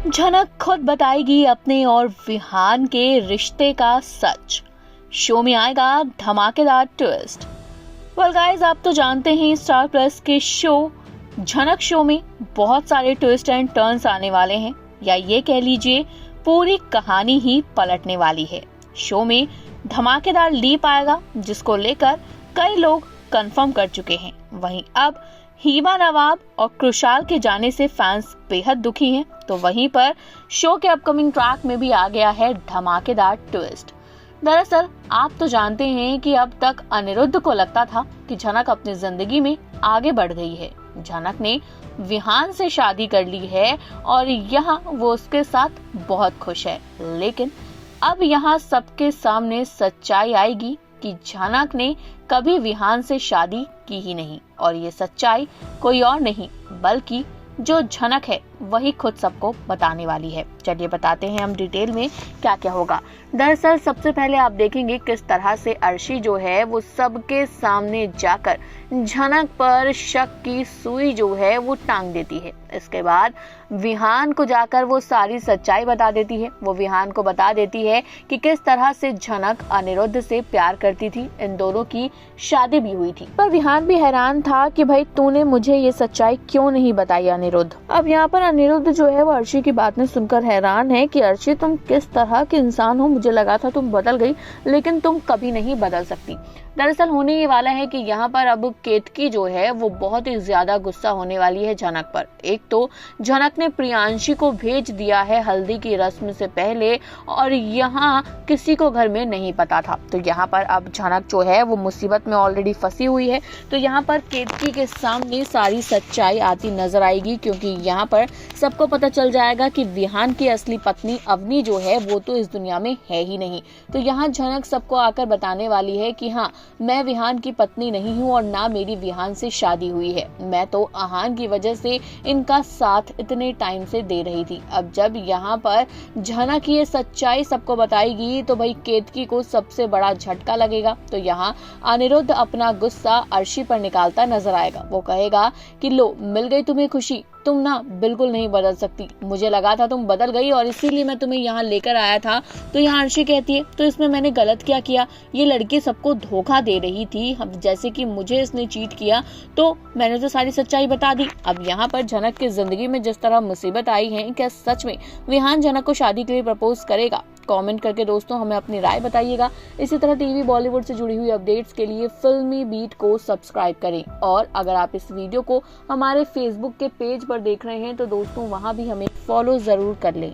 झनक खुद बताएगी अपने और विहान के रिश्ते का सच। शो में आएगा धमाकेदार ट्विस्ट। वेल गाइस, आप तो जानते हैं स्टार प्लस के शो झनक शो में बहुत सारे ट्विस्ट एंड टर्न्स आने वाले हैं, या ये कह लीजिए पूरी कहानी ही पलटने वाली है। शो में धमाकेदार लीप आएगा जिसको लेकर कई लोग कंफर्म कर चुके हैं। वहीं अब हिबा नवाब और कृशाल के जाने से फैंस बेहद दुखी हैं, तो वहीं पर शो के अपकमिंग ट्रैक में भी आ गया है धमाकेदार ट्विस्ट। दरअसल आप तो जानते हैं कि अब तक अनिरुद्ध को लगता था कि झनक अपनी जिंदगी में आगे बढ़ गई है। झनक ने विहान से शादी कर ली है और यहाँ वो उसके साथ बहुत खुश है, लेकिन अब यहाँ सबके सामने सच्चाई आएगी कि झनक ने कभी विहान से शादी की ही नहीं, और ये सच्चाई कोई और नहीं बल्कि जो झनक है वही खुद सबको बताने वाली है। चलिए बताते हैं हम डिटेल में क्या क्या होगा। दरअसल सबसे पहले आप देखेंगे किस तरह से अर्शी जो है वो सबके सामने जाकर झनक पर शक की सुई जो है वो टांग देती है। इसके बाद विहान को जाकर वो सारी सच्चाई बता देती है। वो विहान को बता देती है कि किस तरह से झनक अनिरुद्ध से प्यार करती थी, इन दोनों की शादी भी हुई थी। पर विहान भी हैरान था कि भाई तूने मुझे ये सच्चाई क्यों नहीं बताई अनिरुद्ध। अब यहाँ पर अनिरुद्ध जो है वो अर्शी की बात में सुनकर हैरान है कि अर्शी तुम किस तरह के इंसान हो, मुझे लगा था तुम बदल गई लेकिन तुम कभी नहीं बदल सकती। दरअसल होने ये वाला है कि यहाँ पर अब केतकी जो है वो बहुत ही ज्यादा गुस्सा होने वाली है झनक पर। एक तो झनक ने प्रियांशी को भेज दिया है हल्दी की रस्म से पहले और यहाँ किसी को घर में नहीं पता था, तो यहाँ पर अब झनक जो है वो मुसीबत में ऑलरेडी फंसी हुई है। तो यहाँ पर केतकी के सामने सारी सच्चाई आती नजर आएगी, क्योंकि यहाँ पर सबको पता चल जाएगा कि विहान की असली पत्नी अवनी जो है वो तो इस दुनिया में है ही नहीं। तो यहाँ झनक सबको आकर बताने वाली है कि हाँ, मैं विहान की पत्नी नहीं हूँ और ना मेरी विहान से शादी हुई है, मैं तो आहान की वजह से इनका साथ इतने टाइम से दे रही थी। अब जब यहाँ पर झनक ये सच्चाई सबको बताएगी तो भाई केतकी को सबसे बड़ा झटका लगेगा। तो यहाँ अनिरुद्ध अपना गुस्सा अर्शी पर निकालता नजर आएगा। वो कहेगा कि लो, मिल गई तुम्हें खुशी, तुम ना बिल्कुल नहीं बदल सकती, मुझे लगा था तुम बदल गई और इसीलिए मैं तुम्हें यहाँ लेकर आया था। तो यहाँ अर्शी कहती है तो इसमें मैंने गलत क्या किया, ये लड़की सबको धोखा दे रही थी, जैसे कि मुझे इसने चीट किया तो मैंने तो सारी सच्चाई बता दी। अब यहाँ पर झनक की जिंदगी में जिस तरह मुसीबत आई है, क्या सच में विहान झनक को शादी के लिए प्रपोज करेगा? कमेंट करके दोस्तों हमें अपनी राय बताइएगा। इसी तरह टीवी बॉलीवुड से जुड़ी हुई अपडेट्स के लिए फिल्मी बीट को सब्सक्राइब करें, और अगर आप इस वीडियो को हमारे फेसबुक के पेज पर देख रहे हैं तो दोस्तों वहां भी हमें फॉलो जरूर कर लें।